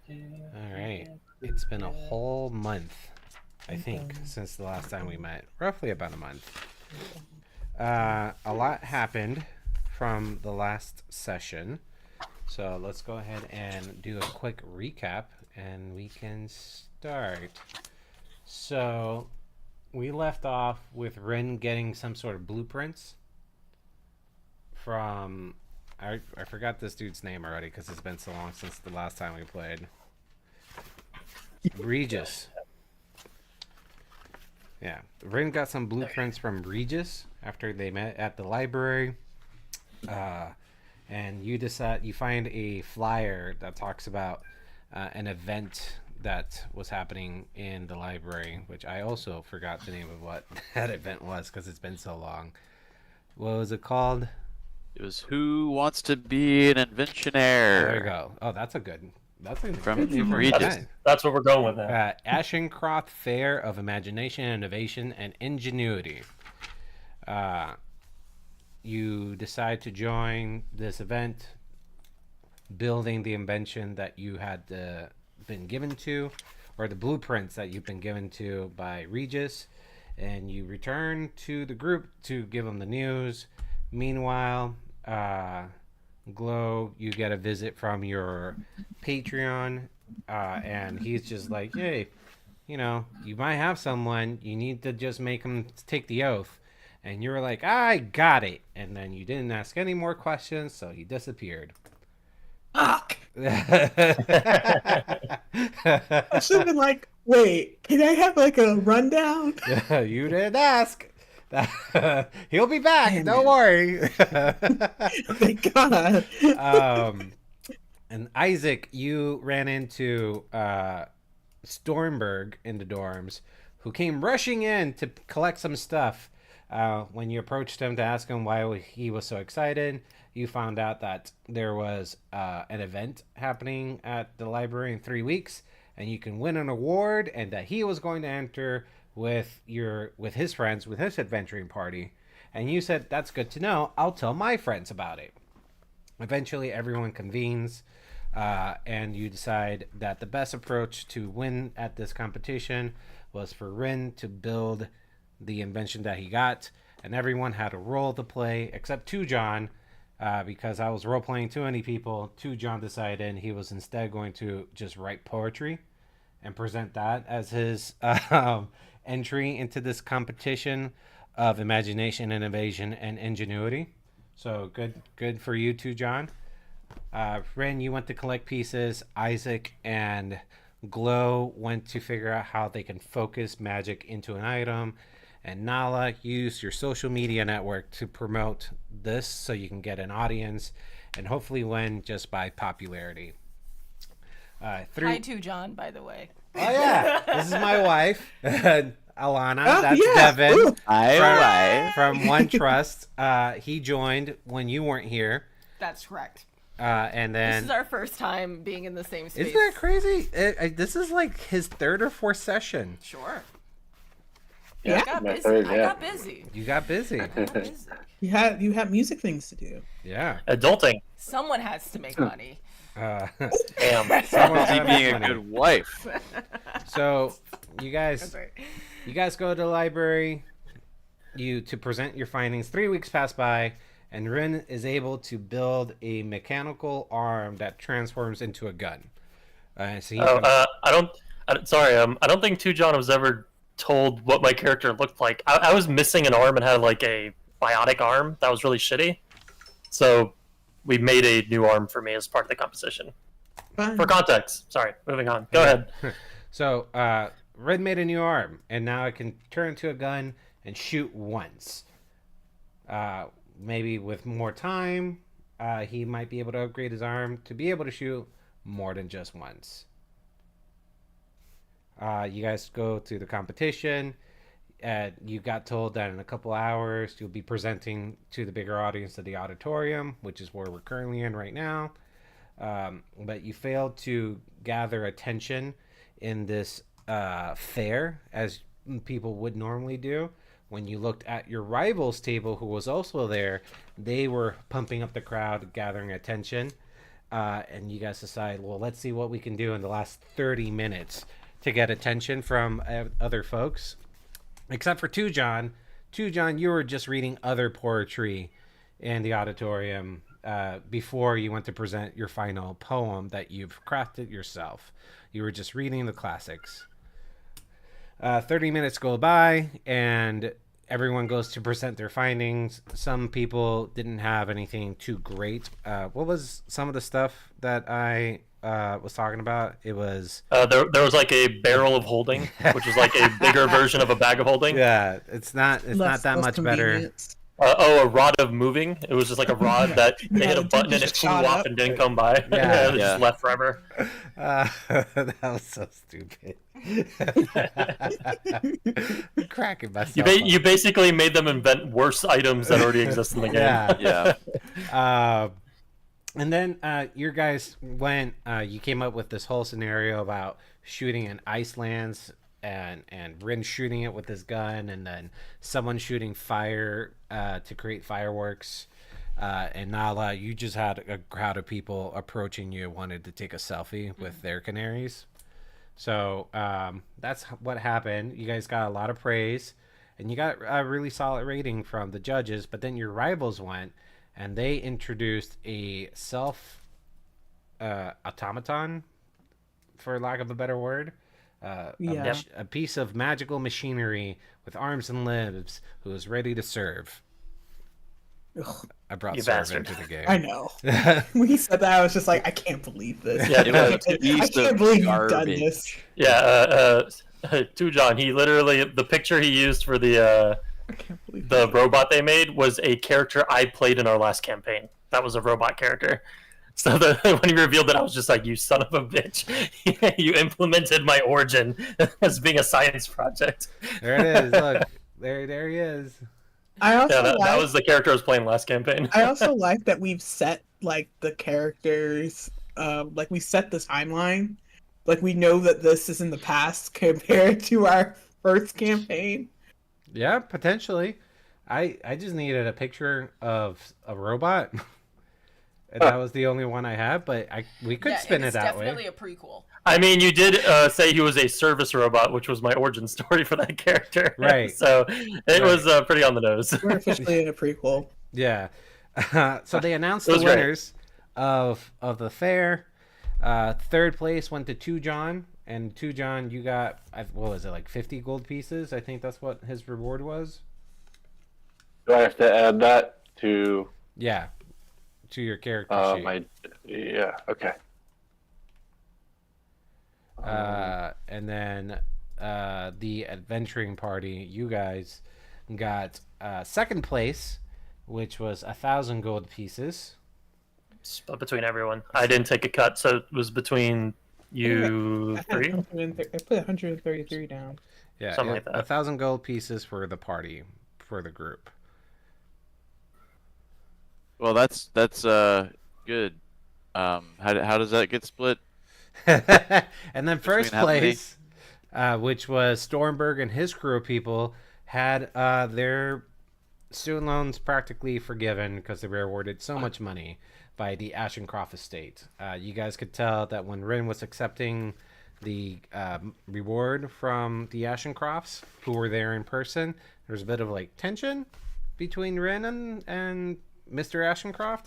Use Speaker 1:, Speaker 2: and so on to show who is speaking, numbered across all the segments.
Speaker 1: All right. It's been a whole month, I think, since the last time we met. Roughly about a month. A lot happened from the last session. So let's go ahead and do a quick recap and we can start. So we left off with Rin getting some sort of blueprints from. I forgot this dude's name already because it's been so long since the last time we played. Regis. Yeah. Rin got some blueprints from Regis after they met at the library. And you find a flyer that talks about an event that was happening in the library, which I also forgot the name of what that event was because it's been so long. What was it called?
Speaker 2: It was Who Wants to Be an Inventionaire?
Speaker 1: There you go. Oh, that's a good
Speaker 2: From
Speaker 1: good name for
Speaker 2: Regis.
Speaker 1: event.
Speaker 3: That's what we're going with now.
Speaker 1: Ashencroft Fair of Imagination, Innovation, and Ingenuity. You decide to join this event, building the invention that you had been given to, or the blueprints that you've been given to by Regis, and you return to the group to give them the news. Meanwhile, Glow, you get a visit from your Patreon, and he's just like, hey, you might have someone, you need to just make them take the oath. And you were like, I got it. And then you didn't ask any more questions, so he disappeared.
Speaker 4: Fuck! I should have been like, wait, can I have like a rundown?
Speaker 1: You didn't ask. He'll be back.
Speaker 4: Damn
Speaker 1: Don't
Speaker 4: it.
Speaker 1: worry.
Speaker 4: Thank God.
Speaker 1: And Isaac, you ran into Stormberg in the dorms, who came rushing in to collect some stuff. When you approached him to ask him why he was so excited, you found out that there was an event happening at the library in 3 weeks, and you can win an award, and that he was going to enter with his friends, with his adventuring party. And you said, that's good to know. I'll tell my friends about it. Eventually, everyone convenes, and you decide that the best approach to win at this competition was for Rin to build the invention that he got, and everyone had a role to play except Two John, because I was role playing too many people. Two John decided he was instead going to just write poetry and present that as his entry into this competition of imagination, innovation, and ingenuity. So good for you, Two John. Ren, you went to collect pieces. Isaac and Glow went to figure out how they can focus magic into an item. And Nala, use your social media network to promote this so you can get an audience and hopefully win just by popularity.
Speaker 5: Hi to John, by the way.
Speaker 1: Oh, yeah. This is my wife, Alana.
Speaker 4: Oh,
Speaker 1: That's
Speaker 4: yeah.
Speaker 1: Devin
Speaker 4: Ooh.
Speaker 2: Hi,
Speaker 1: from One Trust. He joined when you weren't here.
Speaker 5: That's correct.
Speaker 1: And then...
Speaker 5: This is our first time being in the same space.
Speaker 1: Isn't that crazy? This is like his third or fourth session.
Speaker 5: Sure.
Speaker 4: Yeah.
Speaker 5: I got busy.
Speaker 3: third,
Speaker 5: I
Speaker 3: yeah.
Speaker 5: got busy.
Speaker 1: You got busy.
Speaker 5: I got busy.
Speaker 4: You have music things to do.
Speaker 1: Yeah.
Speaker 3: Adulting.
Speaker 5: Someone has to make money.
Speaker 1: Damn.
Speaker 2: Someone's being a good wife.
Speaker 1: So, you guys...
Speaker 5: That's right.
Speaker 1: You guys go to the library to present your findings. 3 weeks pass by, and Rin is able to build a mechanical arm that transforms into a gun. So
Speaker 3: I don't think Two John was ever told what my character looked like. I was missing an arm and had like a biotic arm that was really shitty. So we made a new arm for me as part of the composition.
Speaker 4: Fun.
Speaker 3: For context, sorry, moving on. Go ahead.
Speaker 1: So, Red made a new arm, and now it can turn into a gun and shoot once. Maybe with more time, he might be able to upgrade his arm to be able to shoot more than just once. You guys go to the competition. You got told that in a couple hours you'll be presenting to the bigger audience at the auditorium, which is where we're currently in right now. But you failed to gather attention in this fair as people would normally do. When you looked at your rivals table, who was also there, they were pumping up the crowd, gathering attention. and you guys decide, well, let's see what we can do in the last 30 minutes to get attention from other folks. Except for Two John. Two John, you were just reading other poetry in the auditorium before you went to present your final poem that you've crafted yourself. You were just reading the classics. 30 minutes go by, and everyone goes to present their findings. Some people didn't have anything too great. What was some of the stuff that I was talking about? It was
Speaker 3: there was like a barrel of holding, which is like a bigger version of a bag of holding.
Speaker 1: yeah, it's not that much better.
Speaker 4: convenience.
Speaker 3: A rod of moving. It was just like a rod that they hit a
Speaker 4: the
Speaker 3: button
Speaker 4: dude
Speaker 3: and it
Speaker 4: just
Speaker 3: flew
Speaker 4: shot
Speaker 3: off
Speaker 4: up.
Speaker 3: and didn't come by.
Speaker 1: Yeah.
Speaker 3: It just left forever.
Speaker 1: That was so stupid. Cracking myself.
Speaker 3: You basically made them invent worse items that already exist in the game.
Speaker 1: Yeah.
Speaker 2: Yeah.
Speaker 1: And then your guys went. You came up with this whole scenario about shooting in Iceland's and Rin shooting it with his gun, and then someone shooting fire to create fireworks. And Nala, you just had a crowd of people approaching you, wanted to take a selfie with their canaries. So that's what happened. You guys got a lot of praise, and you got a really solid rating from the judges. But then your rivals went, and they introduced a self automaton, for lack of a better word. A piece of magical machinery with arms and limbs who is ready to serve.
Speaker 4: Ugh,
Speaker 1: I brought
Speaker 3: You
Speaker 1: serve
Speaker 3: bastard.
Speaker 1: into the game.
Speaker 4: I know. When he said that, I was just like, I can't believe this.
Speaker 3: Yeah,
Speaker 2: It was a
Speaker 4: I
Speaker 2: piece
Speaker 4: can't
Speaker 2: of
Speaker 4: believe you've done
Speaker 2: garbage.
Speaker 4: this.
Speaker 3: Yeah. To John, he literally the picture he used for
Speaker 4: I can't believe
Speaker 3: the robot they made was a character I played in our last campaign. That was a robot character. So when he revealed it, I was just like, "You son of a bitch! You implemented my origin as being a science project."
Speaker 1: There it is. Look, there he is.
Speaker 4: I also
Speaker 3: Yeah, that
Speaker 4: like,
Speaker 3: was the character I was playing last campaign.
Speaker 4: I also like that we've set like the characters, like we set the timeline, like we know that this is in the past compared to our first campaign.
Speaker 1: Yeah, potentially. I just needed a picture of a robot. And that was the only one I had, but we could spin it
Speaker 5: it's
Speaker 1: that
Speaker 5: definitely
Speaker 1: way.
Speaker 5: a prequel.
Speaker 3: I mean, you did say he was a service robot, which was my origin story for that character.
Speaker 1: Right.
Speaker 3: So it was pretty on the nose.
Speaker 4: We're officially in a prequel.
Speaker 1: Yeah. So they announced
Speaker 3: It
Speaker 1: the
Speaker 3: was great.
Speaker 1: winners of the fair. Third place went to Two John, and Two John, you got what was it, like 50 gold pieces? I think that's what his reward was.
Speaker 6: Do I have to add that to
Speaker 1: Yeah, to your character sheet.
Speaker 6: yeah, okay.
Speaker 1: And then the adventuring party, you guys got second place, which was 1,000 gold pieces.
Speaker 3: Split between everyone. I didn't take a cut, so it was between you
Speaker 4: I
Speaker 3: three.
Speaker 4: put 133 down.
Speaker 1: Yeah,
Speaker 3: Something like that.
Speaker 1: 1,000 gold pieces for the party, for the group.
Speaker 2: Well, that's good. How does that get split?
Speaker 1: And then first
Speaker 2: Between how many?
Speaker 1: place, which was Stormberg and his crew of people, had their student loans practically forgiven because they were awarded so much money by the Ashencroft estate. You guys could tell that when Rin was accepting the reward from the Ashencrofts, who were there in person, there was a bit of like tension between Rin and Mr. Ashencroft.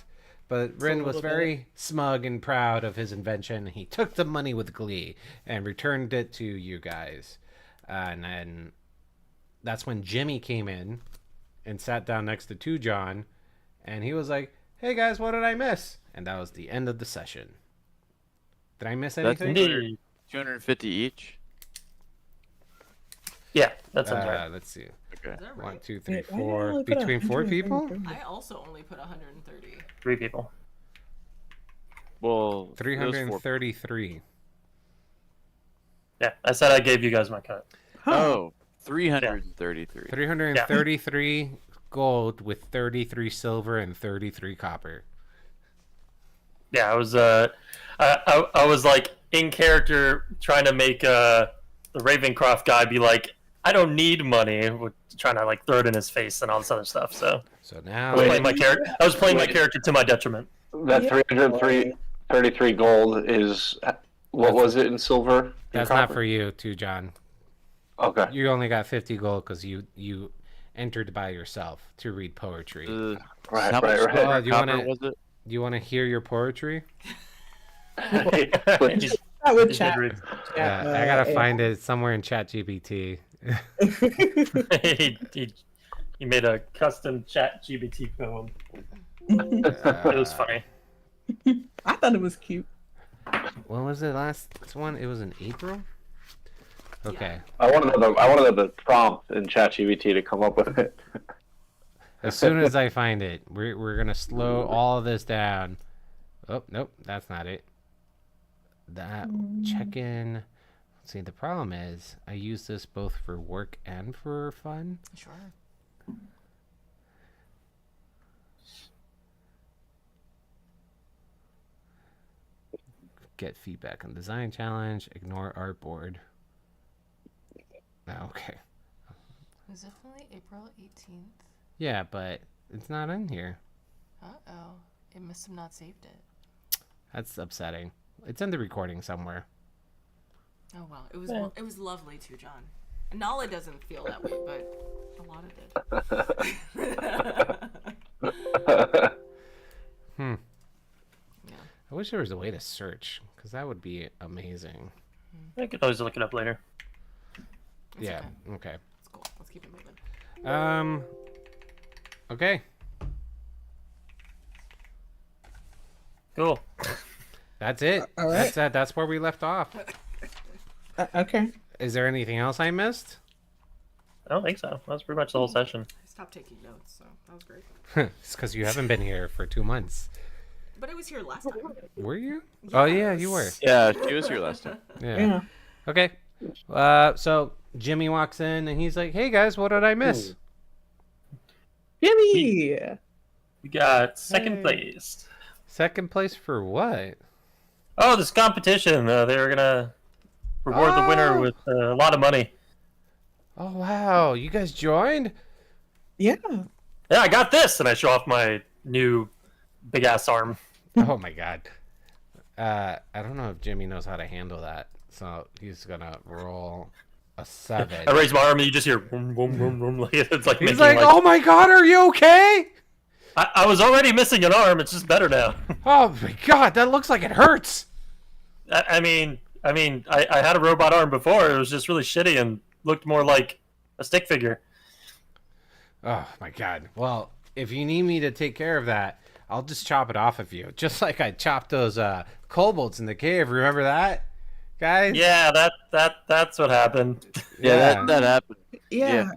Speaker 1: But Rin was very smug and proud of his invention. He took the money with glee and returned it to you guys. And then that's when Jimmy came in and sat down next to Two John. And he was like, "Hey guys, what did I miss?" And that was the end of the session. Did I miss
Speaker 2: That's
Speaker 1: anything?
Speaker 3: Indeed.
Speaker 2: 250 each.
Speaker 3: Yeah, that sounds right.
Speaker 1: Let's see.
Speaker 2: Okay.
Speaker 5: Is that
Speaker 1: 1,
Speaker 5: right?
Speaker 1: 2, 3,
Speaker 4: Wait, why did I
Speaker 1: 4.
Speaker 4: only put
Speaker 1: Between 4 people?
Speaker 4: 133?
Speaker 5: I also only put 130.
Speaker 3: 3 people.
Speaker 2: Well, those
Speaker 1: 333.
Speaker 3: Yeah, I said I gave you guys my cut.
Speaker 2: Oh, 333.
Speaker 1: 333 gold with 33 silver and 33 copper.
Speaker 3: Yeah, I was like in character trying to make the Ravencroft guy be like, I don't need money, trying to like throw it in his face and all this other stuff. So
Speaker 1: So
Speaker 3: I
Speaker 1: now
Speaker 3: was playing my character. I was playing my character to my detriment.
Speaker 6: That
Speaker 4: Yeah.
Speaker 6: 303 33 gold is what was it in silver?
Speaker 1: That's not for you, too, John.
Speaker 6: Okay.
Speaker 1: You only got 50 gold because you entered by yourself to read poetry.
Speaker 6: Right,
Speaker 2: how much
Speaker 6: right, right.
Speaker 2: silver
Speaker 1: Oh, do you
Speaker 2: copper
Speaker 1: wanna-
Speaker 2: was it?
Speaker 1: Do you want to hear your poetry?
Speaker 6: Please.
Speaker 4: That would
Speaker 3: He
Speaker 4: chat.
Speaker 3: did read-
Speaker 1: Yeah, I gotta find it somewhere in ChatGPT.
Speaker 3: he made a custom chat GBT poem.
Speaker 1: Uh,
Speaker 3: It was funny.
Speaker 4: I thought it was cute.
Speaker 1: When was the last one? It was in April. Okay.
Speaker 6: I want to know the prompt in ChatGPT to come up with it.
Speaker 1: As soon as I find it, we're gonna slow all of this down. Oh nope, that's not it. That check in. See, the problem is I use this both for work and for fun.
Speaker 5: Sure.
Speaker 1: Get feedback on design challenge. Ignore artboard. Okay.
Speaker 5: It was definitely April 18th.
Speaker 1: Yeah, but it's not in here.
Speaker 5: Uh-oh. It must have not saved it.
Speaker 1: That's upsetting. It's in the recording somewhere.
Speaker 5: Oh, well. It was lovely too, John. Nala doesn't feel that way, but Alana did.
Speaker 1: Hmm.
Speaker 5: Yeah.
Speaker 1: I wish there was a way to search, because that would be amazing.
Speaker 3: I could always look it up later.
Speaker 5: It's
Speaker 1: Yeah.
Speaker 5: Okay.
Speaker 1: Okay.
Speaker 5: It's cool. Let's keep it moving.
Speaker 1: Okay.
Speaker 3: Cool.
Speaker 1: That's it.
Speaker 4: All right.
Speaker 1: That's where we left off.
Speaker 4: Okay.
Speaker 1: Is there anything else I missed?
Speaker 3: I don't think so. That's pretty much the whole session.
Speaker 5: I stopped taking notes, so that was great.
Speaker 1: It's because you haven't been here for 2 months.
Speaker 5: But I was here last time.
Speaker 1: Were you? Oh yeah, you were.
Speaker 2: Yeah, she was here last time.
Speaker 1: Yeah.
Speaker 4: Yeah.
Speaker 1: Okay. So Jimmy walks in and he's like, "Hey guys, what did I miss?"
Speaker 4: Jimmy.
Speaker 3: We got second
Speaker 1: Hey.
Speaker 3: place.
Speaker 1: Second place for what?
Speaker 3: Oh, this competition. They were gonna reward the winner
Speaker 1: Oh.
Speaker 3: with a lot of money.
Speaker 1: Oh wow, you guys joined?
Speaker 4: Yeah.
Speaker 3: Yeah, I got this, and I show off my new big ass arm.
Speaker 1: Oh my god. I don't know if Jimmy knows how to handle that, so he's gonna roll a 7.
Speaker 3: I raise my arm, and you just hear boom, boom, boom, boom. Like it's like
Speaker 1: He's
Speaker 3: making
Speaker 1: like, "Oh my god, are you okay?"
Speaker 3: I was already missing an arm. It's just better now.
Speaker 1: Oh my god, that looks like it hurts.
Speaker 3: I mean, I had a robot arm before. It was just really shitty and looked more like a stick figure.
Speaker 1: Oh my god. Well, if you need me to take care of that, I'll just chop it off of you. Just like I chopped those kobolds in the cave. Remember that, guys?
Speaker 3: Yeah, that's what happened.
Speaker 2: Yeah, that happened.
Speaker 4: Yeah.
Speaker 2: Yeah.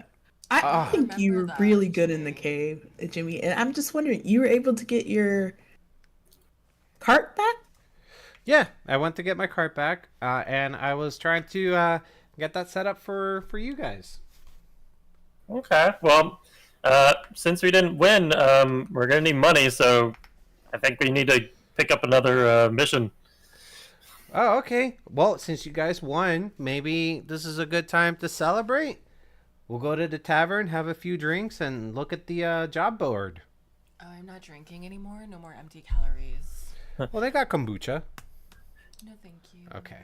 Speaker 4: I
Speaker 1: Ah.
Speaker 4: think you were
Speaker 5: Remember that.
Speaker 4: really good in the cave, Jimmy. And I'm just wondering, you were able to get your cart back?
Speaker 1: Yeah, I went to get my cart back, and I was trying to get that set up for you guys.
Speaker 3: Okay, well, since we didn't win, we're gonna need money, so I think we need to pick up another mission.
Speaker 1: Oh, okay. Well, since you guys won, maybe this is a good time to celebrate. We'll go to the tavern, have a few drinks, and look at the job board.
Speaker 5: Oh, I'm not drinking anymore. No more empty calories.
Speaker 1: Well, they got kombucha.
Speaker 5: No, thank you.
Speaker 1: Okay.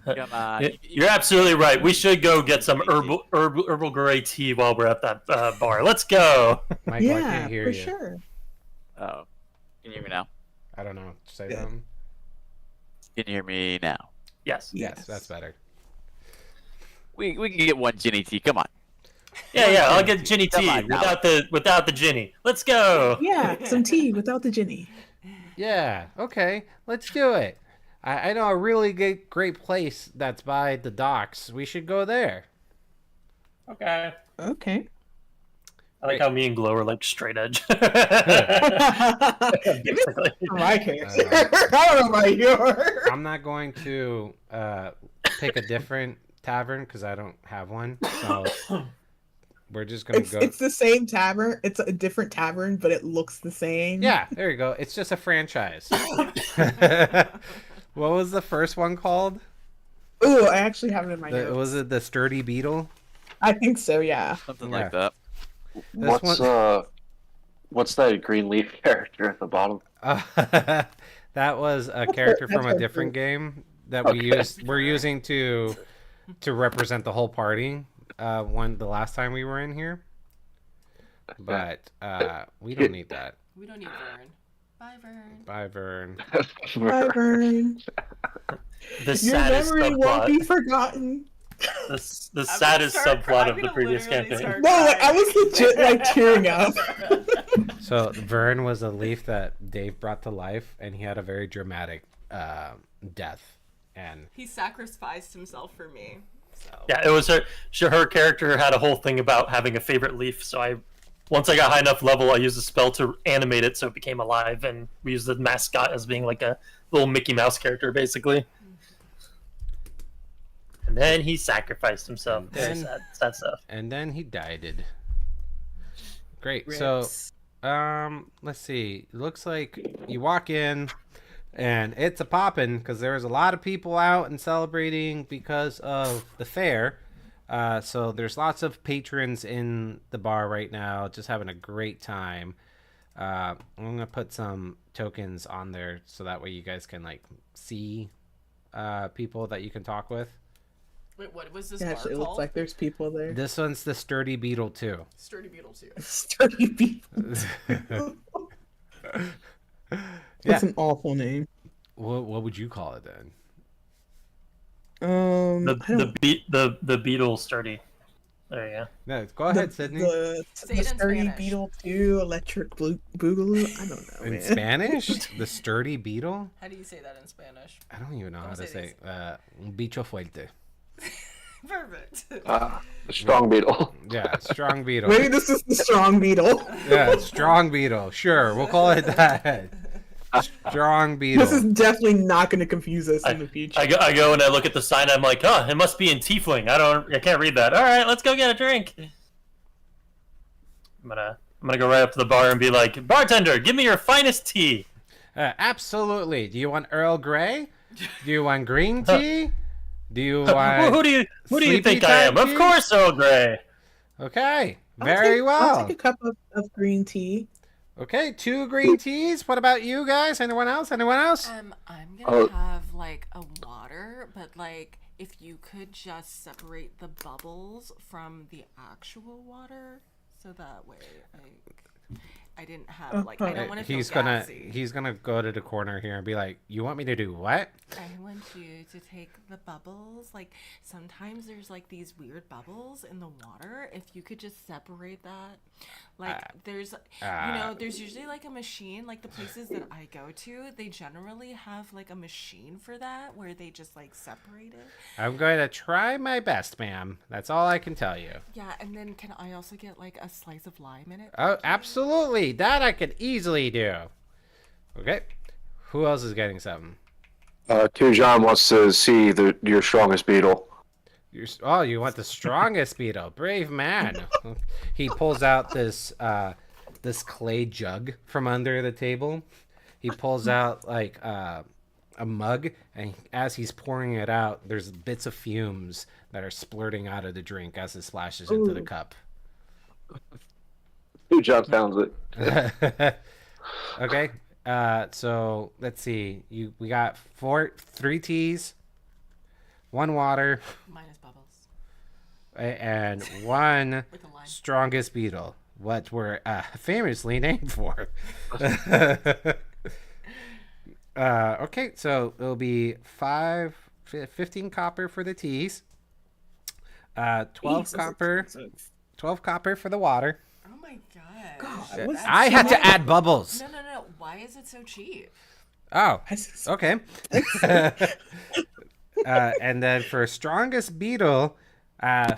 Speaker 2: Come on.
Speaker 3: You're absolutely right. We should go get some herbal grey tea while we're at that bar. Let's go.
Speaker 1: Michael, I
Speaker 4: Yeah,
Speaker 1: can't hear
Speaker 4: for
Speaker 1: you.
Speaker 4: sure.
Speaker 2: Oh, can you hear me now?
Speaker 1: I don't know. Say
Speaker 4: Yeah.
Speaker 1: something.
Speaker 2: Can you hear me now?
Speaker 3: Yes.
Speaker 1: Yes, that's better.
Speaker 2: We can get one Ginny tea. Come on.
Speaker 3: Yeah. I'll get Ginny
Speaker 2: Come
Speaker 3: tea
Speaker 2: on now.
Speaker 3: without the Ginny. Let's go.
Speaker 4: Yeah, some tea without the Ginny.
Speaker 1: Yeah, okay. Let's do it. I know a really great place that's by the docks. We should go there.
Speaker 3: Okay.
Speaker 4: Okay.
Speaker 3: I like how me and Glow are like straight edge.
Speaker 4: In my case. I don't know about yours.
Speaker 1: I'm not going to pick a different tavern because I don't have one. So we're just going to go.
Speaker 4: It's the same tavern. It's a different tavern, but it looks the same.
Speaker 1: Yeah, there you go. It's just a franchise. What was the first one called?
Speaker 4: Ooh, I actually have it in my notes.
Speaker 1: Was it the Sturdy Beetle?
Speaker 4: I think so, yeah.
Speaker 2: Something
Speaker 1: Yeah.
Speaker 2: like that.
Speaker 6: What's that green leaf character at the bottom?
Speaker 1: That was a character from a
Speaker 4: that's
Speaker 1: different
Speaker 4: her-
Speaker 1: game that we're using to represent the whole party. The last time we were in here, but we don't need that.
Speaker 5: We don't need Vern. Bye, Vern.
Speaker 1: Bye, Vern.
Speaker 4: Bye, Vern.
Speaker 3: The
Speaker 4: Your
Speaker 3: saddest
Speaker 4: memory won't be
Speaker 3: subplot.
Speaker 4: forgotten.
Speaker 3: The
Speaker 5: I'm
Speaker 3: saddest
Speaker 5: gonna
Speaker 3: subplot of
Speaker 5: I'm
Speaker 3: the
Speaker 5: gonna
Speaker 3: previous
Speaker 5: literally
Speaker 3: campaign.
Speaker 5: start
Speaker 4: No, like, I
Speaker 5: crying.
Speaker 4: was legit like tearing up.
Speaker 1: So Vern was a leaf that Dave brought to life, and he had a very dramatic death. And
Speaker 5: He sacrificed himself for me. So.
Speaker 3: Yeah, it was her character had a whole thing about having a favorite leaf. So once I got high enough level, I used a spell to animate it so it became alive, and we used the mascot as being like a little Mickey Mouse character, basically. And then he sacrificed himself. Very
Speaker 1: And-
Speaker 3: sad stuff.
Speaker 1: and then he died. Great.
Speaker 4: Rips.
Speaker 1: So let's see. It looks like you walk in, and it's a poppin' because there's a lot of people out and celebrating because of the fair. So there's lots of patrons in the bar right now, just having a great time. I'm gonna put some tokens on there so that way you guys can like see people that you can talk with.
Speaker 5: Wait, what was this
Speaker 4: Yeah,
Speaker 5: bar
Speaker 4: actually, it
Speaker 5: called?
Speaker 4: looks like there's people there.
Speaker 1: This one's the Sturdy Beetle too.
Speaker 5: Sturdy Beetle 2.
Speaker 4: Sturdy people.
Speaker 1: Yeah.
Speaker 4: That's an awful name.
Speaker 1: What would you call it then?
Speaker 3: The
Speaker 4: I don't-
Speaker 3: the beetle sturdy. There you go.
Speaker 1: No, go ahead, Sydney.
Speaker 5: Say it in
Speaker 4: Sturdy
Speaker 5: Spanish.
Speaker 4: Beetle 2, Electric Boogaloo. I don't know,
Speaker 1: In
Speaker 4: man.
Speaker 1: Spanish, the Sturdy Beetle.
Speaker 5: How do you say that in Spanish?
Speaker 1: I don't even know
Speaker 5: Don't
Speaker 1: how to
Speaker 5: say
Speaker 1: say. Un bicho fuerte.
Speaker 5: Perfect.
Speaker 6: The strong beetle.
Speaker 1: Yeah, strong beetle.
Speaker 4: Maybe this is the strong beetle.
Speaker 1: Yeah, strong beetle. Sure, we'll call it that. Strong beetle.
Speaker 4: This is definitely not going to confuse us in the future.
Speaker 3: I go and I look at the sign. I'm like, huh, it must be in Tiefling. I can't read that. All right, let's go get a drink. I'm gonna go right up to the bar and be like, bartender, give me your finest tea.
Speaker 1: Absolutely. Do you want Earl Grey? Do you want green tea? Do you want?
Speaker 3: Who do you
Speaker 1: sleepy
Speaker 3: think I am?
Speaker 1: time
Speaker 3: Of
Speaker 1: tea?
Speaker 3: course, Earl Grey.
Speaker 1: Okay,
Speaker 4: I'll
Speaker 1: very
Speaker 4: take-
Speaker 1: well.
Speaker 4: I'll take a cup of green tea.
Speaker 1: Okay, 2 green teas. What about you guys? Anyone else? Anyone else?
Speaker 5: I'm gonna
Speaker 6: Oh.
Speaker 5: have like a water, but like if you could just separate the bubbles from the actual water, so that way I didn't have like I don't want to feel
Speaker 1: He's gonna go to the corner here and be like, "You want me to do what?"
Speaker 5: I want you to take the bubbles. Like sometimes there's like these weird bubbles in the water. If you could just separate that, like there's there's usually like a machine. Like the places that I go to, they generally have like a machine for that where they just like separate it.
Speaker 1: I'm going to try my best, ma'am. That's all I can tell you.
Speaker 5: Yeah, and then can I also get like a slice of lime in it?
Speaker 1: Oh, absolutely. That I could easily do. Okay. Who else is getting something?
Speaker 6: Tujan wants to see your strongest beetle.
Speaker 1: You want the strongest beetle. Brave man. He pulls out this clay jug from under the table. He pulls out like a mug, and as he's pouring it out, there's bits of fumes that are splurting out of the drink as it splashes into the cup.
Speaker 6: Tujan sounds it.
Speaker 1: Okay. So let's see. We got 3 teas, 1 water,
Speaker 5: Minus bubbles
Speaker 1: and 1
Speaker 5: with a lime.
Speaker 1: strongest beetle. What we're famously named for. Okay, so it'll be 15 copper for the teas, 12
Speaker 4: Jesus,
Speaker 1: copper,
Speaker 4: expensive.
Speaker 1: 12 copper for the water.
Speaker 5: Oh my god.
Speaker 4: God, what's
Speaker 1: I had to add bubbles.
Speaker 5: No. Why is it so cheap?
Speaker 1: Oh,
Speaker 4: That's-
Speaker 1: okay. And then for strongest beetle,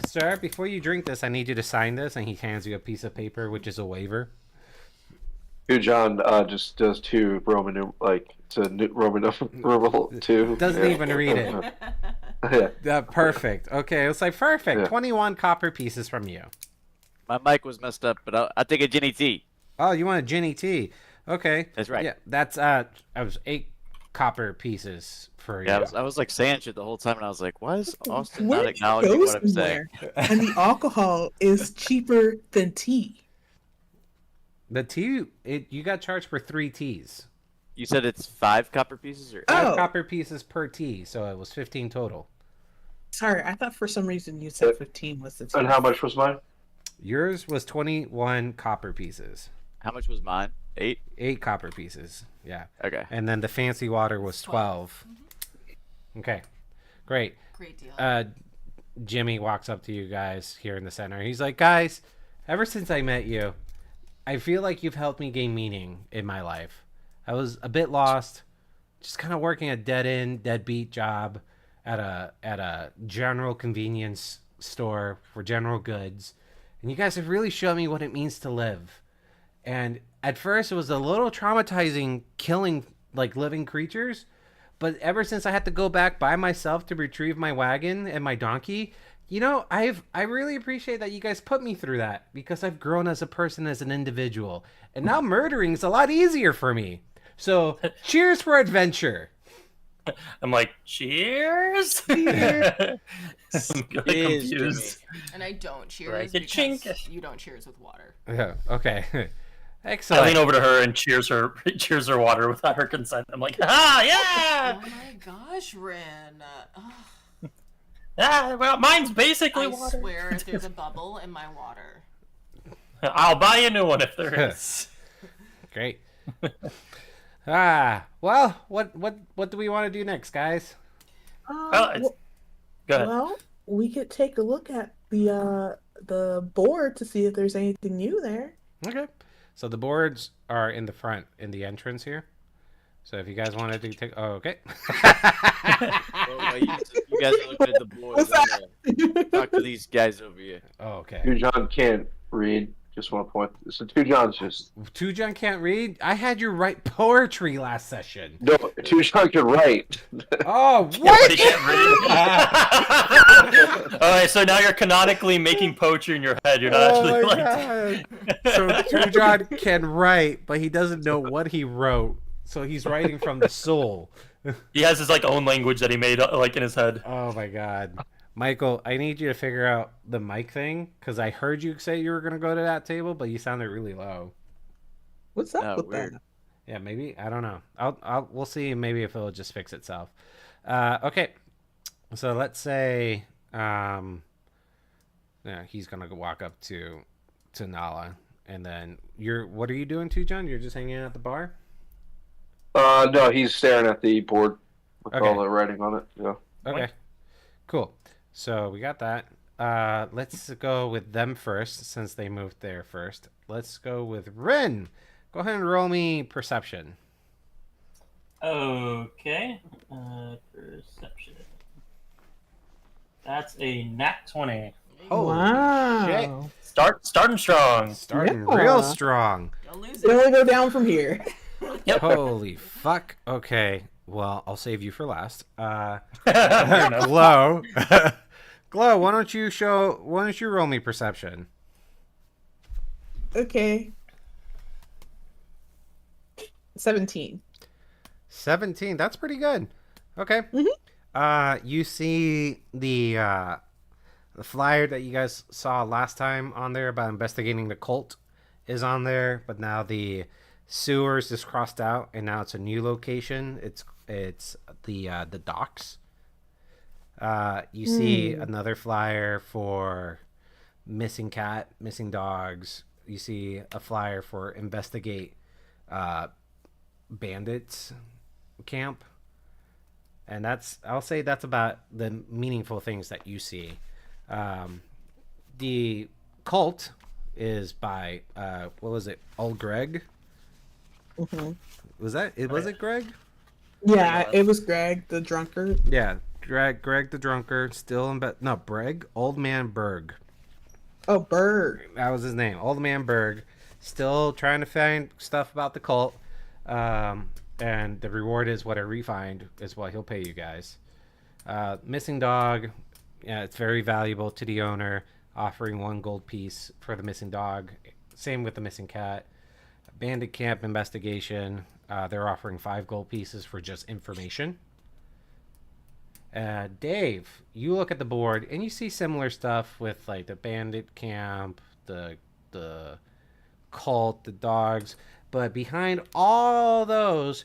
Speaker 1: sir, before you drink this, I need you to sign this, and he hands you a piece of paper, which is a waiver.
Speaker 6: Tujan just does 2 Roman, it's a Roman numeral 2.
Speaker 1: Doesn't even read it.
Speaker 6: Yeah.
Speaker 1: Perfect. Okay, it's like perfect.
Speaker 6: Yeah.
Speaker 1: 21 copper pieces from you.
Speaker 2: My mic was messed up, but I'll take a Ginny tea.
Speaker 1: Oh, you want a Ginny tea? Okay.
Speaker 2: That's right.
Speaker 1: Yeah, that's I was 8 copper pieces for you.
Speaker 2: Yeah, I was like saying shit the whole time, and I was like, why is Austin
Speaker 4: Where
Speaker 2: not
Speaker 4: did you
Speaker 2: acknowledging
Speaker 4: go
Speaker 2: what I'm saying?
Speaker 4: somewhere? And the alcohol is cheaper than tea.
Speaker 1: The tea, you got charged for 3 teas.
Speaker 2: You said it's 5 copper pieces, or
Speaker 1: Five
Speaker 4: Oh.
Speaker 1: copper pieces per tea, so it was 15 total.
Speaker 4: Sorry, I thought for some reason you said 15 was the
Speaker 6: And how much was mine?
Speaker 1: Yours was 21 copper pieces.
Speaker 2: how much was mine? 8.
Speaker 1: 8 copper pieces. Yeah.
Speaker 2: Okay.
Speaker 1: And then the fancy water was 12. Okay. Great.
Speaker 5: Great deal.
Speaker 1: Jimmy walks up to you guys here in the center. He's like, guys, ever since I met you, I feel like you've helped me gain meaning in my life. I was a bit lost, just kind of working a deadbeat job at a general convenience store for general goods. And you guys have really shown me what it means to live. And at first it was a little traumatizing killing like living creatures. But ever since I had to go back by myself to retrieve my wagon and my donkey, you know, I really appreciate that you guys put me through that because I've grown as a person, as an individual. And now murdering is a lot easier for me. So, cheers for adventure.
Speaker 3: I'm like, cheers. I'm
Speaker 2: Cheers,
Speaker 3: confused.
Speaker 5: and I don't cheers
Speaker 3: Right.
Speaker 5: because
Speaker 3: Chink.
Speaker 5: you don't cheers with water.
Speaker 1: Yeah, okay.
Speaker 3: I
Speaker 1: Excellent.
Speaker 3: lean over to her and cheers her water without her consent. I'm like, ah, yeah,
Speaker 5: Oh my gosh, Rin. Ugh,
Speaker 3: ah. Well, mine's basically
Speaker 5: I
Speaker 3: water.
Speaker 5: swear there's a bubble in my water.
Speaker 3: I'll buy a new one if there is.
Speaker 1: Great. Well, what do we want to do next, guys?
Speaker 3: Well, Go ahead.
Speaker 4: Well, we could take a look at the board to see if there's anything new there.
Speaker 1: Okay. So the boards are in the front, in the entrance here. So if you guys wanted to take, oh, okay.
Speaker 2: Well, you guys are looking at the boards. I'm gonna talk to these guys over here.
Speaker 1: Oh, okay.
Speaker 6: Two John can't read. Just want to point. So Two John's just
Speaker 1: Two John can't read. I had you write poetry last session.
Speaker 6: no. Two John can write.
Speaker 1: Oh,
Speaker 3: But
Speaker 1: what?
Speaker 3: he can't read. All right, so now you're canonically making poetry in your head. You're not
Speaker 1: Oh
Speaker 3: actually
Speaker 1: my
Speaker 3: like.
Speaker 1: God. So Two John can write, but he doesn't know what he wrote. So he's writing from the soul.
Speaker 3: He has his like own language that he made like in his head.
Speaker 1: Oh my God. Michael, I need you to figure out the mic thing because I heard you say you were going to go to that table, but you sounded really low.
Speaker 4: What's up
Speaker 2: Oh,
Speaker 4: with
Speaker 2: weird.
Speaker 4: that?
Speaker 1: Yeah, maybe. I don't know. We'll see. Maybe if it'll just fix itself. Okay. So let's say, yeah, he's gonna go walk up to Nala, and then what are you doing too, John? You're just hanging out at the bar.
Speaker 6: No, he's staring at the board with
Speaker 1: Okay.
Speaker 6: all the writing on it. Yeah.
Speaker 1: Okay. Cool. So we got that. Let's go with them first since they moved there first. Let's go with Rin. Go ahead and roll me perception.
Speaker 7: Okay. Perception. That's a nat 20.
Speaker 1: Holy
Speaker 4: Wow.
Speaker 1: shit.
Speaker 3: Starting strong.
Speaker 1: Starting
Speaker 4: Yeah.
Speaker 1: real strong.
Speaker 5: Don't lose
Speaker 4: It
Speaker 5: it.
Speaker 4: only go down from here.
Speaker 3: Yep.
Speaker 1: Holy fuck. Okay. Well, I'll save you for last.
Speaker 3: Fair enough.
Speaker 1: Glow. Glow, why don't you roll me perception?
Speaker 4: Okay. 17.
Speaker 1: 17. That's pretty good. Okay. You see the flyer that you guys saw last time on there about investigating the cult is on there, but now the sewers is crossed out and now it's a new location. It's the docks. You see another flyer for missing cat, missing dogs. You see a flyer for investigate bandits camp. And I'll say that's about the meaningful things that you see. The cult is by what was it? Old Greg? Was it Greg?
Speaker 4: Yeah, it was Greg, the drunkard.
Speaker 1: Yeah, Greg the drunkard, still in bed. No, Breg, Old Man Berg.
Speaker 4: Oh, Bird.
Speaker 1: That was his name, Old Man Berg. Still trying to find stuff about the cult. And the reward is whatever you find is what he'll pay you guys. Missing dog, yeah, it's very valuable to the owner, offering 1 gold piece for the missing dog. Same with the missing cat. Bandit camp investigation, they're offering 5 gold pieces for just information. Dave, you look at the board and you see similar stuff with like the bandit camp, the cult, the dogs, but behind all those,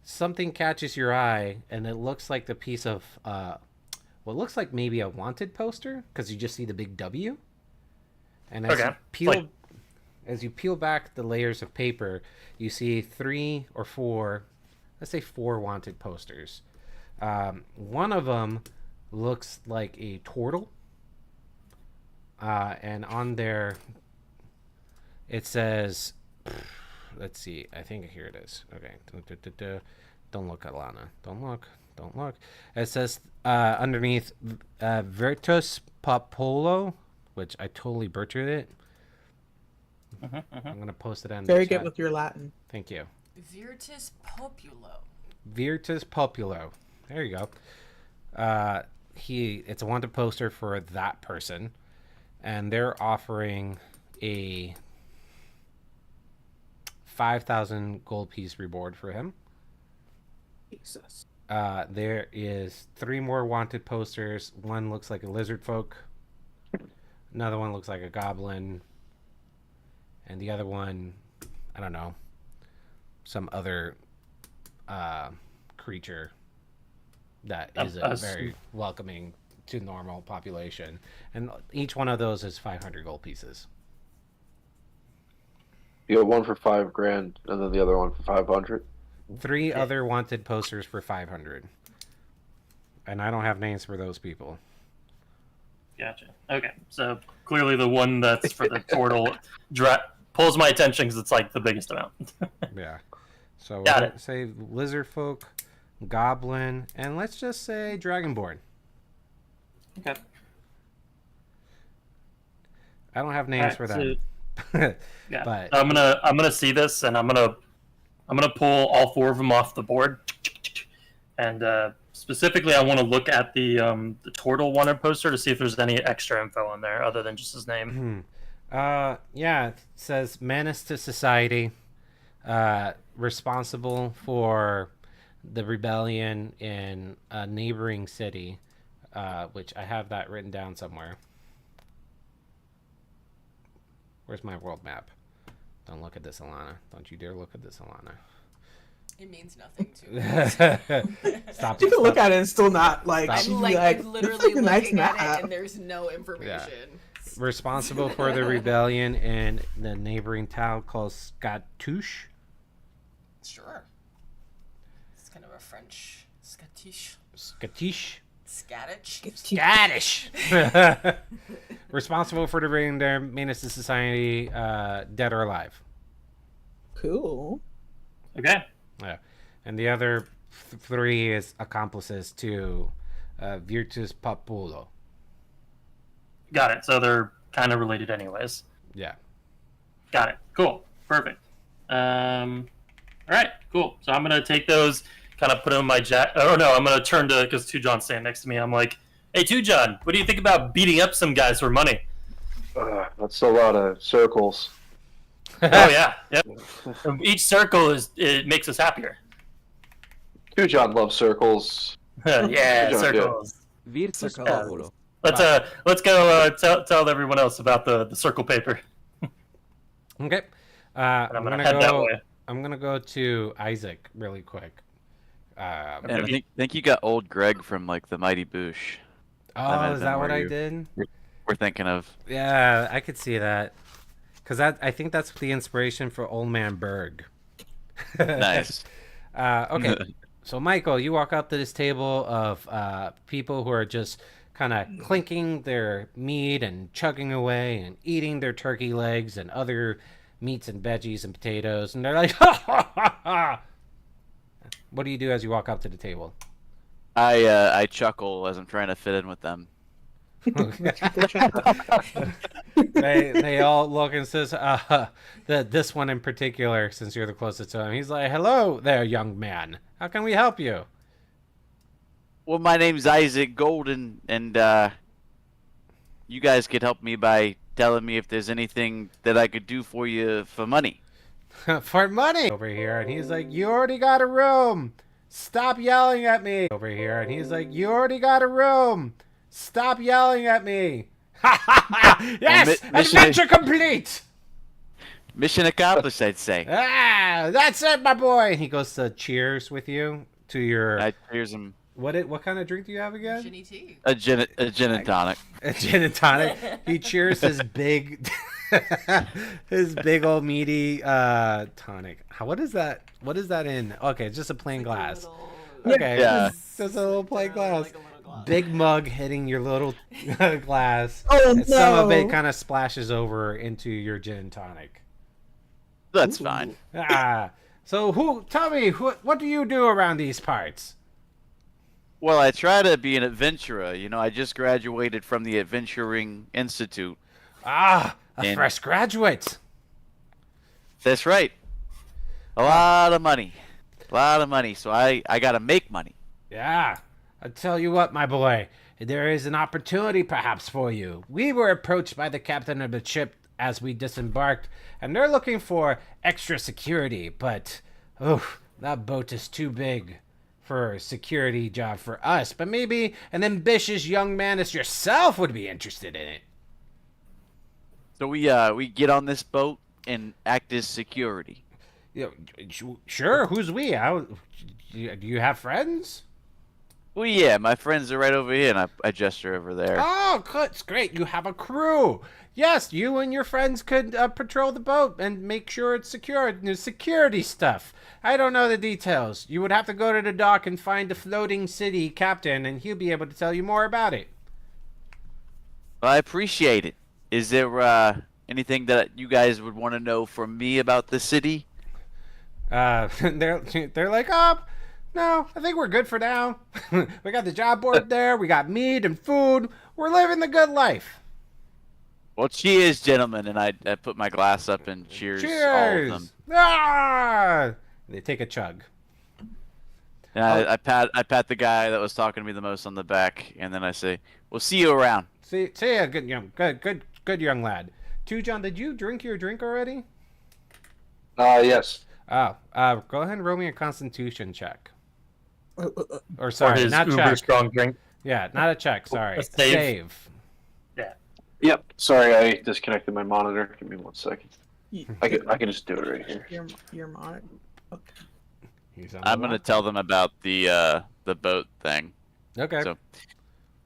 Speaker 1: something catches your eye, and it looks like the piece of what looks like maybe a wanted poster, because you just see the big W. And as you peel back the layers of paper, you see 3 or 4, let's say 4 wanted posters. One of them looks like a turtle, and on there it says, let's see, I think here it is. Okay, don't look, Alana. Don't look. It says underneath Virtus Popolo, which I totally butchered it. I'm gonna post it on
Speaker 4: Very
Speaker 1: the chat.
Speaker 4: good with your Latin.
Speaker 1: Thank you.
Speaker 5: Virtus Populo.
Speaker 1: Virtus Populo. There you go. It's a wanted poster for that person, and they're offering a 5,000 gold piece reward for him.
Speaker 4: Jesus.
Speaker 1: There is 3 more wanted posters. One looks like a lizard folk. Another one looks like a goblin. And the other one, I don't know, some other creature that isn't very welcoming to normal population. And each one of those is 500 gold pieces.
Speaker 6: You have one for $5,000, and then the other one for 500.
Speaker 1: 3 other wanted posters for 500. And I don't have names for those people.
Speaker 3: Gotcha. Okay, so clearly the one that's for the turtle pulls my attention because it's like the biggest amount.
Speaker 1: Yeah. So
Speaker 3: Got
Speaker 1: we'll say lizard folk, goblin, and let's just say dragonborn.
Speaker 3: Okay.
Speaker 1: I don't have names for them.
Speaker 3: Yeah,
Speaker 1: But
Speaker 3: I'm gonna see this, and I'm gonna pull all 4 of them off the board, and specifically, I want to look at the turtle wanted poster to see if there's any extra info on there other than just his name.
Speaker 1: yeah, it says menace to society, responsible for the rebellion in a neighboring city, which I have that written down somewhere. Where's my world map? Don't look at this, Alana. Don't you dare look at this, Alana.
Speaker 5: It means nothing to me.
Speaker 1: Stop.
Speaker 4: You can look at it and still not like.
Speaker 1: Stop.
Speaker 5: I'm like literally
Speaker 4: "This is a
Speaker 5: looking
Speaker 4: nice
Speaker 5: at
Speaker 4: map."
Speaker 5: it and there's no information.
Speaker 1: Responsible for the rebellion in the neighboring town called Scotouche.
Speaker 5: Sure. It's kind of a French Scottish.
Speaker 1: Scottish.
Speaker 5: Scottish.
Speaker 1: Scottish. Responsible for the bringing their menace to society, dead or alive.
Speaker 4: Cool.
Speaker 3: Okay.
Speaker 1: Yeah, and the other 3 is accomplices to Virtus Populo.
Speaker 3: Got it. So they're kind of related, anyways.
Speaker 1: Yeah.
Speaker 3: Got it. Cool. Perfect. All right. Cool. So I'm gonna take those, kind of put them in my Oh no, I'm gonna turn to because 2John's standing next to me. I'm like, hey, 2John, what do you think about beating up some guys for money?
Speaker 6: That's a lot of circles.
Speaker 3: Oh yeah. Yep. Each circle it makes us happier.
Speaker 6: John loves circles.
Speaker 3: Yeah,
Speaker 6: John,
Speaker 3: circles.
Speaker 8: Virtus
Speaker 3: Yeah.
Speaker 8: Populo.
Speaker 3: Let's go tell everyone else about the circle paper.
Speaker 1: Okay.
Speaker 3: And I'm gonna head that way.
Speaker 1: I'm gonna go to Isaac really quick.
Speaker 2: And I think you got old Greg from like the Mighty Boosh.
Speaker 1: Oh, is that what I did?
Speaker 2: We're thinking of.
Speaker 1: Yeah, I could see that. Because I think that's the inspiration for Old Man Berg.
Speaker 2: Nice.
Speaker 1: Okay, so Michael, you walk up to this table of people who are just kind of clinking their meat and chugging away and eating their turkey legs and other meats and veggies and potatoes, and they're like, ha ha ha ha. What do you do as you walk up to the table?
Speaker 2: I chuckle as I'm trying to fit in with them.
Speaker 1: they all look and says, this one in particular, since you're the closest to him, he's like, hello there, young man. How can we help you?
Speaker 2: Well, my name's Isaac Golden, and you guys could help me by telling me if there's anything that I could do for you for money.
Speaker 1: For money over here, and he's like, you already got a room. Stop yelling at me over here, and he's like, you already got a room. Stop yelling at me. Ha ha ha. Yes, adventure complete.
Speaker 2: Mission accomplished, I'd say.
Speaker 1: Ah, that's it, my boy. He goes to cheers with you to your.
Speaker 2: I cheers him
Speaker 1: What kind of drink do you have again?
Speaker 5: Ginny tea.
Speaker 2: a gin and tonic.
Speaker 1: A gin and tonic. He cheers his big, his big old meaty tonic. What is that? What is that in? Okay, it's just a plain glass. Okay,
Speaker 2: Yeah.
Speaker 1: just a little plain glass.
Speaker 5: Like a little glass.
Speaker 1: Big mug hitting your little glass.
Speaker 4: Oh
Speaker 1: And some of it
Speaker 4: no.
Speaker 1: kind of splashes over into your gin and tonic.
Speaker 2: That's fine.
Speaker 1: Ah, so tell me, what do you do around these parts?
Speaker 2: Well, I try to be an adventurer. You know, I just graduated from the Adventuring Institute.
Speaker 1: Ah, a
Speaker 2: And-
Speaker 1: fresh graduate.
Speaker 2: That's right. A lot of money. A lot of money. So I got to make money.
Speaker 1: Yeah, I tell you what, my boy, there is an opportunity perhaps for you. We were approached by the captain of the ship as we disembarked, and they're looking for extra security, but, that boat is too big for a security job for us, but maybe an ambitious young man as yourself would be interested in it.
Speaker 2: So we get on this boat and act as security.
Speaker 1: You know, sure, who's we? Do you have friends?
Speaker 2: Well, yeah, my friends are right over here, and I gesture over there.
Speaker 1: Oh, good. It's great. You have a crew. Yes, you and your friends could patrol the boat and make sure it's secure. There's security stuff. I don't know the details. You would have to go to the dock and find the floating city captain, and he'll be able to tell you more about it.
Speaker 2: Well, I appreciate it. Is there anything that you guys would want to know from me about the city?
Speaker 1: They're like, no, I think we're good for now. We got the job board there. We got meat and food. We're living the good life.
Speaker 2: Well, cheers, gentlemen, and I put my glass up and cheers all of
Speaker 1: Cheers.
Speaker 2: them.
Speaker 1: Ah! They take a chug.
Speaker 2: And I pat the guy that was talking to me the most on the back, and then I say, "We'll see you around."
Speaker 1: See ya, good young lad. John, did you drink your drink already?
Speaker 6: Yes.
Speaker 1: Oh, go ahead and roll me a Constitution check. Or
Speaker 3: Or
Speaker 1: sorry,
Speaker 3: his
Speaker 1: not
Speaker 3: uber
Speaker 1: check.
Speaker 3: strong drink.
Speaker 1: Yeah, not a check. Sorry,
Speaker 3: A save.
Speaker 6: Yep. Sorry, I disconnected my monitor. Give me 1 second.
Speaker 4: You-
Speaker 6: I can just do it right here.
Speaker 4: Your monitor.
Speaker 1: He's on
Speaker 2: I'm
Speaker 1: the
Speaker 2: gonna tell them about the boat thing.
Speaker 1: Okay.
Speaker 2: So,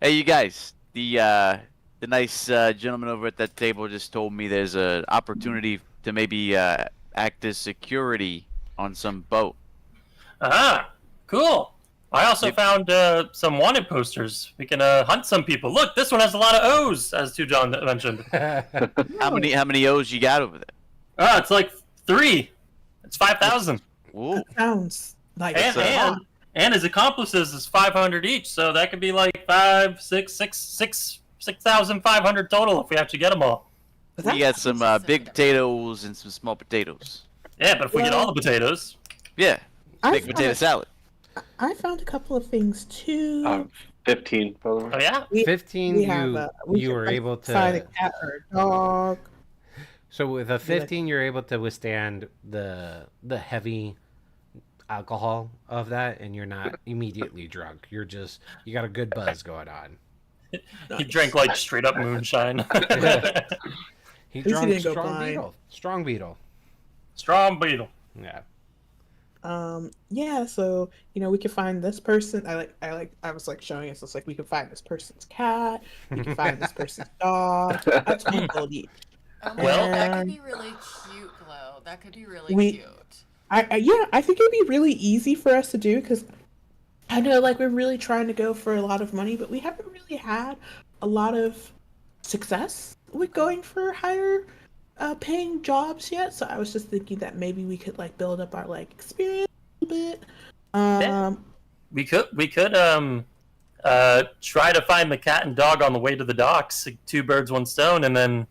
Speaker 2: hey, you guys, the nice gentleman over at that table just told me there's an opportunity to maybe act as security on some boat.
Speaker 3: Ah, cool. I also
Speaker 2: Yep.
Speaker 3: found some wanted posters. We can hunt some people. Look, this one has a lot of O's, as John mentioned.
Speaker 2: How many O's you got over there?
Speaker 3: Ah, it's like 3. It's 5,000.
Speaker 2: Ooh,
Speaker 4: Sounds like
Speaker 3: And,
Speaker 4: it's a lot.
Speaker 3: and his accomplices is 500 each, so that could be like 6,500 total if we actually get them all.
Speaker 4: But
Speaker 2: we got
Speaker 4: that's-
Speaker 2: some big potatoes and some small potatoes.
Speaker 3: Yeah, but if we get
Speaker 4: Well-
Speaker 3: all the potatoes,
Speaker 2: Yeah,
Speaker 4: I
Speaker 2: big potato
Speaker 4: found,
Speaker 2: salad.
Speaker 4: I found a couple of things too.
Speaker 6: 15, by the way.
Speaker 3: oh yeah,
Speaker 1: 15,
Speaker 4: we have we
Speaker 1: you
Speaker 4: could,
Speaker 1: were
Speaker 4: like,
Speaker 1: able
Speaker 4: find a
Speaker 1: to.
Speaker 4: cat or a dog.
Speaker 1: So with a 15, you're able to withstand the heavy alcohol of that, and you're not immediately drunk. You got a good buzz going on.
Speaker 3: he drank like straight up moonshine.
Speaker 1: He
Speaker 4: least he
Speaker 1: drunk
Speaker 4: didn't go
Speaker 1: strong
Speaker 4: blind.
Speaker 1: beetle. Strong beetle.
Speaker 3: Strong beetle.
Speaker 1: Yeah.
Speaker 4: Yeah, so we could find this person. I was like showing us. It's like we could find this person's cat. We can find this person's dog. That's one gold each.
Speaker 5: Oh my
Speaker 3: Well-
Speaker 5: God, that could
Speaker 4: And
Speaker 5: be really cute, Glow. That could be really
Speaker 4: We-
Speaker 5: cute.
Speaker 4: I think it'd be really easy for us to do because I know like we're really trying to go for a lot of money, but we haven't really had a lot of success with going for higher paying jobs yet. So I was just thinking that maybe we could like build up our like experience a bit.
Speaker 3: We could try to find the cat and dog on the way to the docks. 2 birds, 1 stone, and then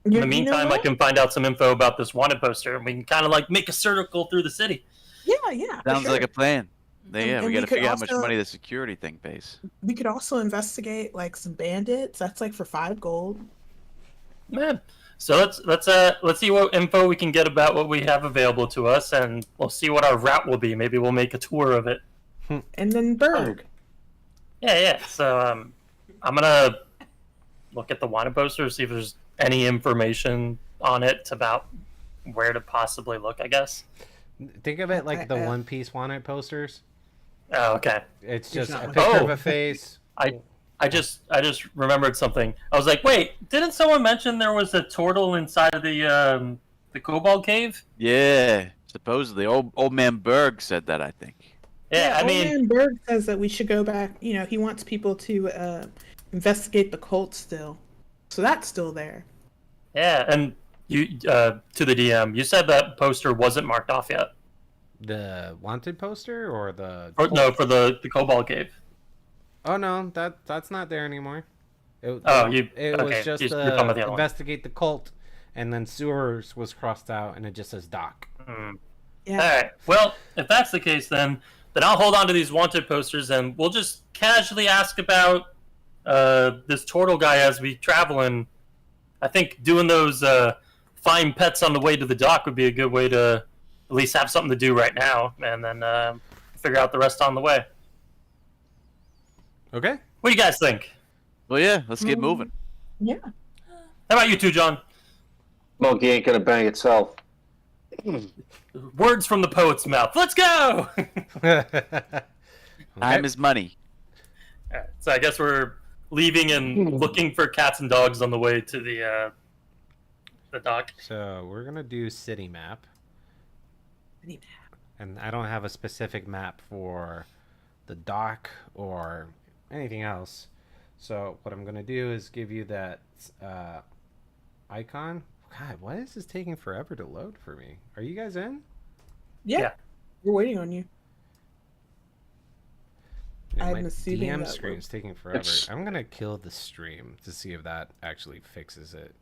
Speaker 3: in the meantime, I can find out some info about this wanted poster, and we can kind of like make a circle through the city.
Speaker 4: Yeah. for
Speaker 2: Sounds like
Speaker 4: sure.
Speaker 2: a plan.
Speaker 4: And-
Speaker 2: Yeah,
Speaker 4: and
Speaker 2: we
Speaker 4: we
Speaker 2: gotta
Speaker 4: could
Speaker 2: figure out how much
Speaker 4: also-
Speaker 2: money the security thing pays.
Speaker 4: We could also investigate like some bandits. That's like for 5 gold.
Speaker 3: Man, so let's see what info we can get about what we have available to us, and we'll see what our route will be. Maybe we'll make a tour of it.
Speaker 4: And then Berg.
Speaker 3: Yeah. So I'm gonna look at the wanted poster, see if there's any information on it about where to possibly look, I guess.
Speaker 1: Think of it like the
Speaker 4: I-
Speaker 1: One Piece wanted posters.
Speaker 3: Oh, okay.
Speaker 1: It's
Speaker 4: There's
Speaker 1: just
Speaker 4: not
Speaker 1: a
Speaker 4: much.
Speaker 1: picture
Speaker 3: Oh.
Speaker 1: of a face.
Speaker 3: I just remembered something. I was like, wait, didn't someone mention there was a turtle inside of the Cobalt Cave?
Speaker 2: Yeah, supposedly old man Berg said that. I think.
Speaker 3: Yeah, I
Speaker 4: Old
Speaker 3: mean,
Speaker 4: Man Berg says that we should go back. You know, he wants people to investigate the cult still, so that's still there.
Speaker 3: yeah, and you to the DM, you said that poster wasn't marked off yet.
Speaker 1: The wanted poster or the
Speaker 3: No, for the Cobalt Cave.
Speaker 1: Oh no, that's not there anymore. It
Speaker 3: okay,
Speaker 1: was just
Speaker 3: you're talking about the other one.
Speaker 1: investigate the cult, and then sewers was crossed out, and it just says dock.
Speaker 4: Yeah.
Speaker 3: All right. Well, if that's the case, then I'll hold on to these wanted posters, and we'll just casually ask about this turtle guy as we travel. And I think doing those find pets on the way to the dock would be a good way to at least have something to do right now, and then figure out the rest on the way.
Speaker 1: Okay.
Speaker 3: What do you guys think?
Speaker 2: Well, yeah, let's get moving.
Speaker 4: Yeah.
Speaker 3: How about you two, John?
Speaker 6: Monkey ain't gonna bang itself.
Speaker 3: Words from the poet's mouth. Let's go!
Speaker 2: Time is money.
Speaker 3: Alright, so I guess we're leaving and looking for cats and dogs on the way to the dock.
Speaker 1: So we're gonna do city map,
Speaker 4: City
Speaker 1: and I don't have a specific map for the dock or anything else. So what I'm gonna do is give you that icon. God, why is this taking forever to load for me? Are you guys in?
Speaker 4: Yeah.
Speaker 3: Yeah.
Speaker 4: We're waiting on you.
Speaker 1: Yeah,
Speaker 4: I'm
Speaker 1: my
Speaker 4: assuming
Speaker 1: DM
Speaker 4: that
Speaker 1: screen's taking forever. I'm gonna kill the stream to see if that actually fixes it.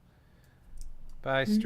Speaker 1: Bye, stream.